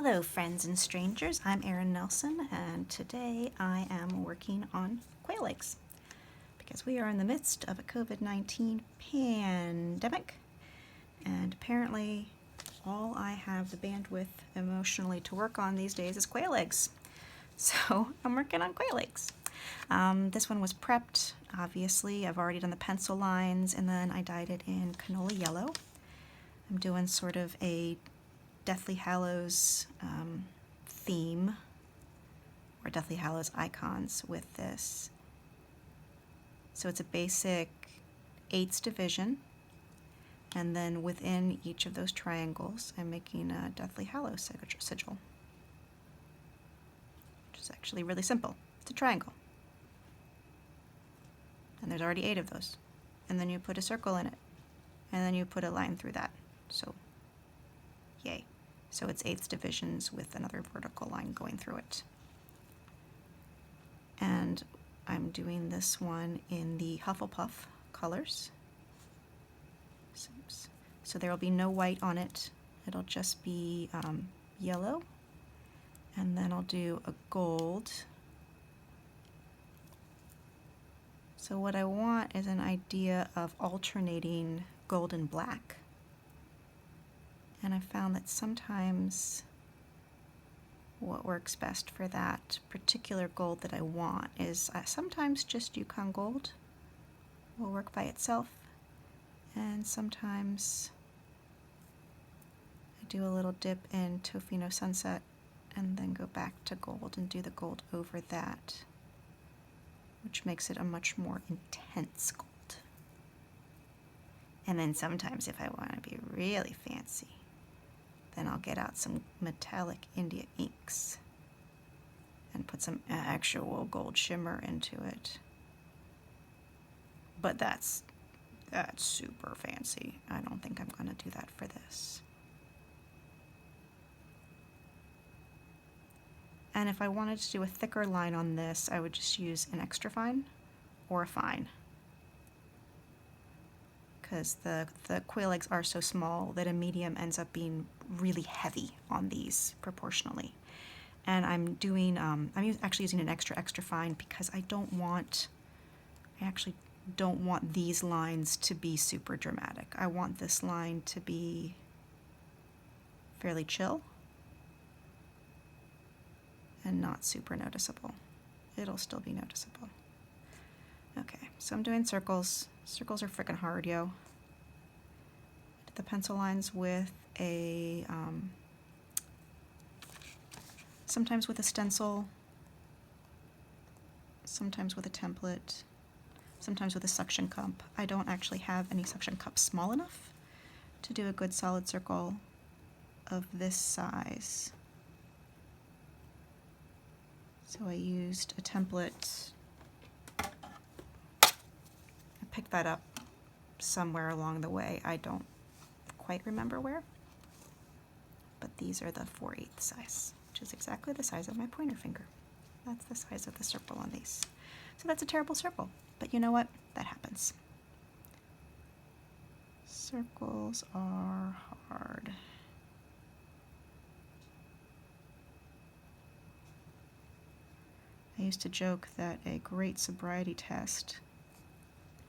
Hello friends and strangers, I'm Erin Nelson and today I am working on quail eggs because we are in the midst of a COVID-19 pandemic and apparently all I have the bandwidth emotionally to work on these days is quail eggs. So I'm working on quail eggs. This one was prepped, obviously. I've already done the pencil lines and then I dyed it in canola yellow. I'm doing sort of a Deathly Hallows theme, or Deathly Hallows icons with this. So it's a basic 8's division, and then within each of those triangles I'm making a Deathly Hallows sigil, which is actually really simple. It's a triangle. And there's already 8 of those. And then you put a circle in it, and then you put a line through that. So, yay. So it's 8's divisions with another vertical line going through it. And I'm doing this one in the Hufflepuff colors. So there will be no white on it. It'll just be yellow. And then I'll do a gold. So what I want is an idea of alternating gold and black. And I found that sometimes what works best for that particular gold that I want is sometimes just Yukon gold will work by itself, and sometimes I do a little dip in Tofino Sunset and then go back to gold and do the gold over that, which makes it a much more intense gold. And then sometimes if I want to be really fancy, then I'll get out some metallic India inks and put some actual gold shimmer into it. But that's super fancy. I don't think I'm going to do that for this. And if I wanted to do a thicker line on this, I would just use an extra fine or a fine, because the quail eggs are so small that a medium ends up being really heavy on these proportionally. And I'm doing, I'm actually using an extra fine because I actually don't want these lines to be super dramatic. I want this line to be fairly chill and not super noticeable. It'll still be noticeable. Okay, so I'm doing circles. Circles are freaking hard, yo. I did the pencil lines with a, sometimes with a stencil, sometimes with a template, sometimes with a suction cup. I don't actually have any suction cups small enough to do a good solid circle of this size. So I used a template. Pick that up somewhere along the way. I don't quite remember where, but these are the 4/8 size, which is exactly the size of my pointer finger. That's the size of the circle on these. So that's a terrible circle, but you know what? That happens. Circles are hard. I used to joke that a great sobriety test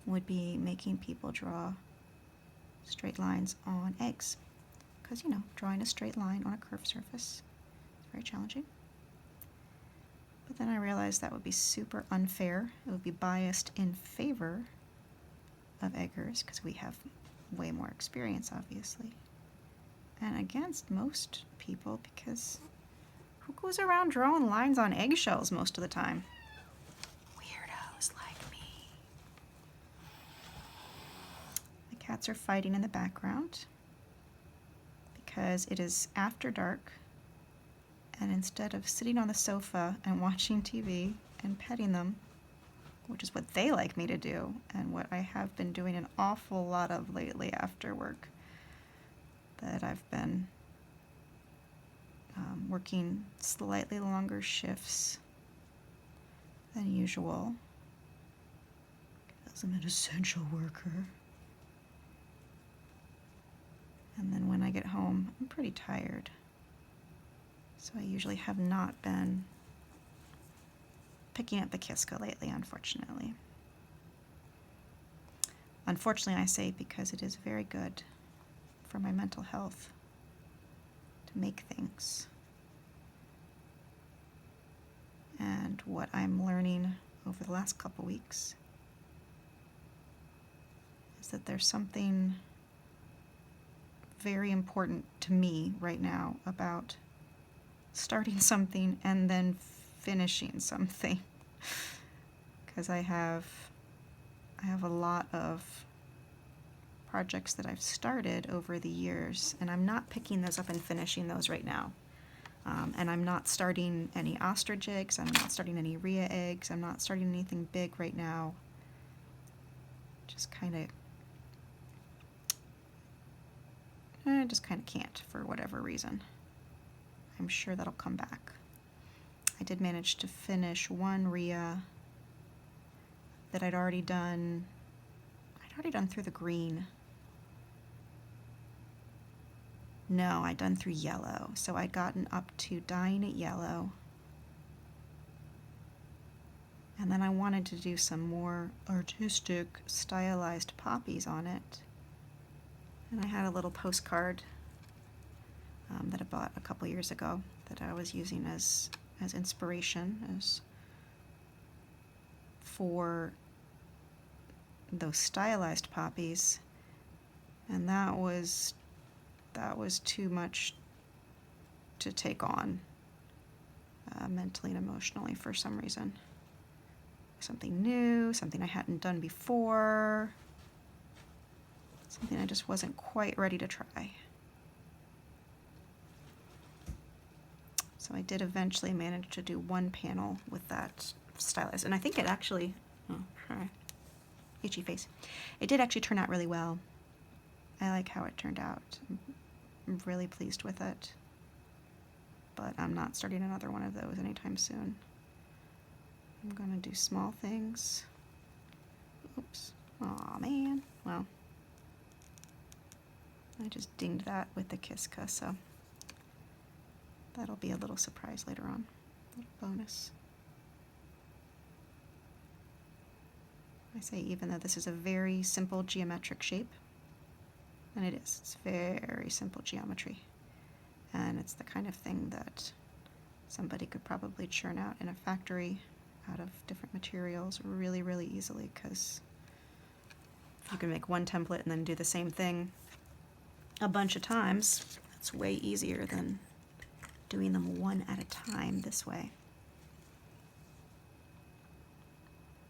would be making people draw straight lines on eggs. Because, you know, drawing a straight line on a curved surface is very challenging. But then I realized that would be super unfair. It would be biased in favor of eggers, because we have way more experience, obviously. And against most people, because who goes around drawing lines on eggshells most of the time? Weirdos like me. The cats are fighting in the background because it is after dark, and instead of sitting on the sofa and watching TV and petting them, which is what they like me to do and what I have been doing an awful lot of lately after work, that I've been working slightly longer shifts than usual because I'm an essential worker. And then when I get home, I'm pretty tired. So I usually have not been picking up the Pysanky lately, unfortunately. Unfortunately, I say, because it is very good for my mental health to make things. And what I'm learning over the last couple weeks is that there's something very important to me right now about starting something and then finishing something. Because I have a lot of projects that I've started over the years, and I'm not picking those up and finishing those right now. And I'm not starting any ostrich eggs, I'm not starting any rhea eggs, I'm not starting anything big right now. Just kind of can't for whatever reason. I'm sure that'll come back. I did manage to finish one rhea that I'd already done through the green. No, I'd done through yellow. So I'd gotten up to dyeing it yellow. And then I wanted to do some more artistic, stylized poppies on it. And I had a little postcard that I bought a couple years ago that I was using as inspiration for those stylized poppies, and that was too much to take on mentally and emotionally for some reason. Something new, something I hadn't done before, something I just wasn't quite ready to try. So I did eventually manage to do one panel with that stylized, and I think it actually, itchy face. It did actually turn out really well. I like how it turned out. I'm really pleased with it. But I'm not starting another one of those anytime soon. I'm gonna do small things. Oops. Aw, man. Well, I just dinged that with the Pysanky, so that'll be a little surprise later on. A little bonus. I say, even though this is a very simple geometric shape, and it is, it's very simple geometry, and it's the kind of thing that somebody could probably churn out in a factory out of different materials really, really easily, because if you can make one template and then do the same thing a bunch of times, it's way easier than doing them one at a time this way.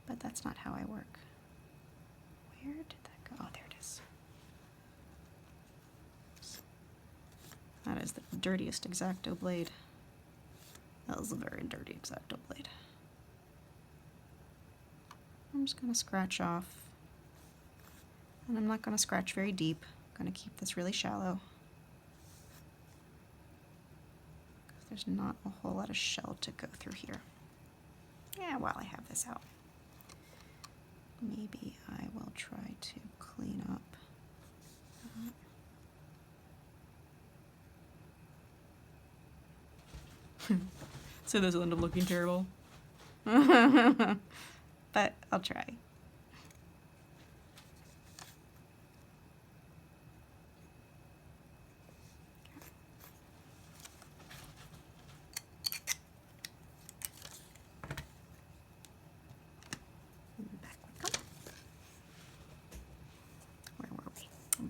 But that's not how I work. Where did that go? Oh, there it is. That is the dirtiest X-Acto blade. That was a very dirty X-Acto blade. I'm just going to scratch off. And I'm not going to scratch very deep. I'm going to keep this really shallow. There's not a whole lot of shell to go through here. Yeah, while I have this out, maybe I will try to clean up. So this will end up looking terrible. But I'll try. Where were we?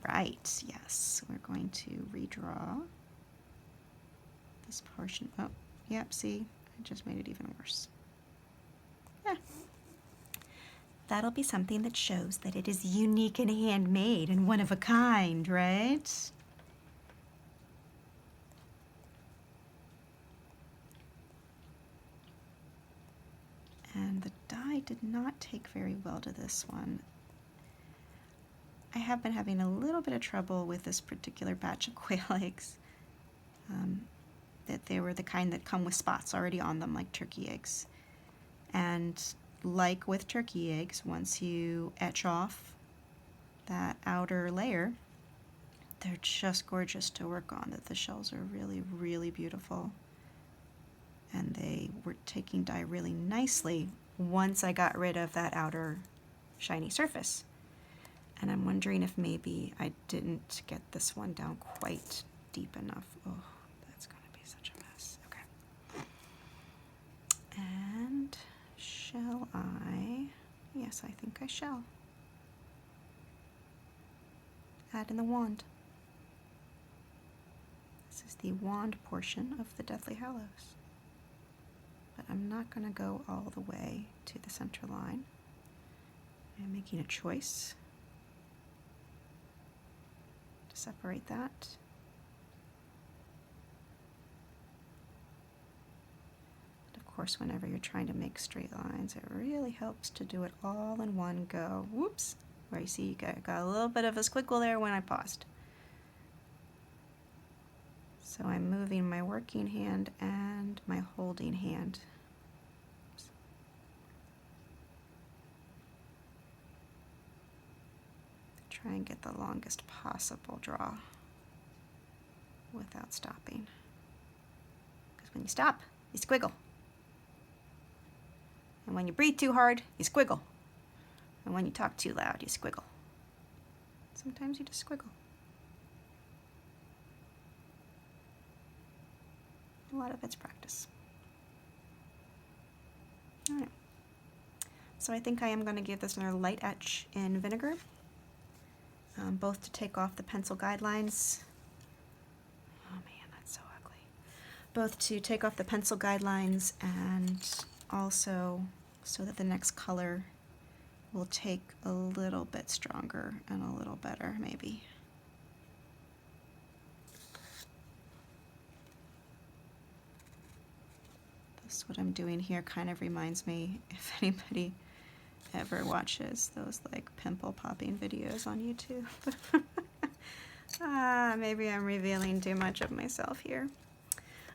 Right, yes. We're going to redraw this portion. Oh, yep, see? I just made it even worse. Yeah. That'll be something that shows that it is unique and handmade and one of a kind, right? And the dye did not take very well to this one. I have been having a little bit of trouble with this particular batch of quail eggs. That they were the kind that come with spots already on them, like turkey eggs. And like with turkey eggs, once you etch off that outer layer, they're just gorgeous to work on. That the shells are really, really beautiful. and they were taking dye really nicely once I got rid of that outer shiny surface. And I'm wondering if maybe I didn't get this one down quite deep enough. Oh, that's going to be such a mess. Okay. And shall I? Yes, I think I shall. Add in the wand. This is the wand portion of the Deathly Hallows. But I'm not going to go all the way to the center line. I'm making a choice to separate that. And of course, whenever you're trying to make straight lines, it really helps to do it all in one go. Whoops! Where you see you got a little bit of a squiggle there when I paused. So I'm moving my working hand and my holding hand. Try and get the longest possible draw without stopping. Because when you stop, you squiggle. And when you breathe too hard, you squiggle. And when you talk too loud, you squiggle. Sometimes you just squiggle. A lot of it's practice. All right. So I think I am going to give this another light etch in vinegar, both to take off the pencil guidelines. Oh man, that's so ugly. Both to take off the pencil guidelines and also so that the next color will take a little bit stronger and a little better, maybe. This, what I'm doing here, kind of reminds me, if anybody ever watches those like pimple popping videos on YouTube. Maybe I'm revealing too much of myself here.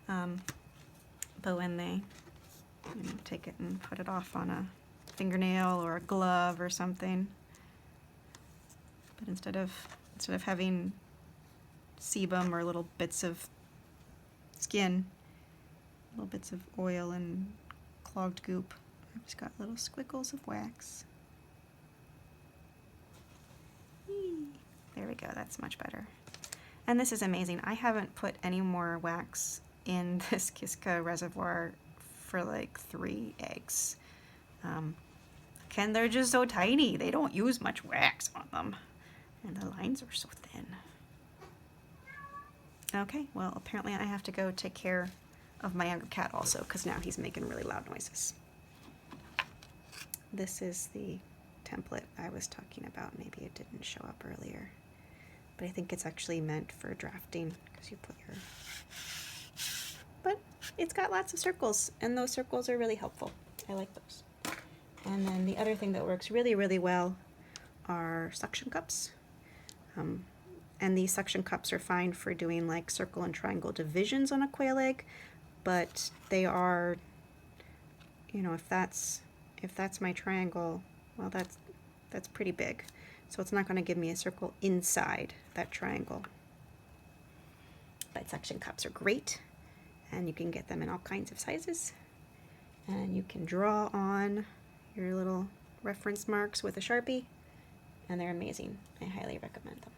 But when they take it and put it off on a fingernail or a glove or something, but instead of having sebum or little bits of skin, little bits of oil and clogged goop, I've just got little squiggles of wax. There we go, that's much better. And this is amazing. I haven't put any more wax in this Kiska reservoir for like 3 eggs. Again, they're just so tiny. They don't use much wax on them. And the lines are so thin. Okay, well, apparently I have to go take care of my younger cat also, because now he's making really loud noises. This is the template I was talking about. Maybe it didn't show up earlier. But I think it's actually meant for drafting, because you put your... But it's got lots of circles, and those circles are really helpful. I like those. And then the other thing that works really, really well are suction cups. And these suction cups are fine for doing like circle and triangle divisions on a quail egg, but they are, you know, if that's my triangle, well, that's pretty big. So it's not going to give me a circle inside that triangle. But suction cups are great, and you can get them in all kinds of sizes. And you can draw on your little reference marks with a Sharpie, and they're amazing. I highly recommend them.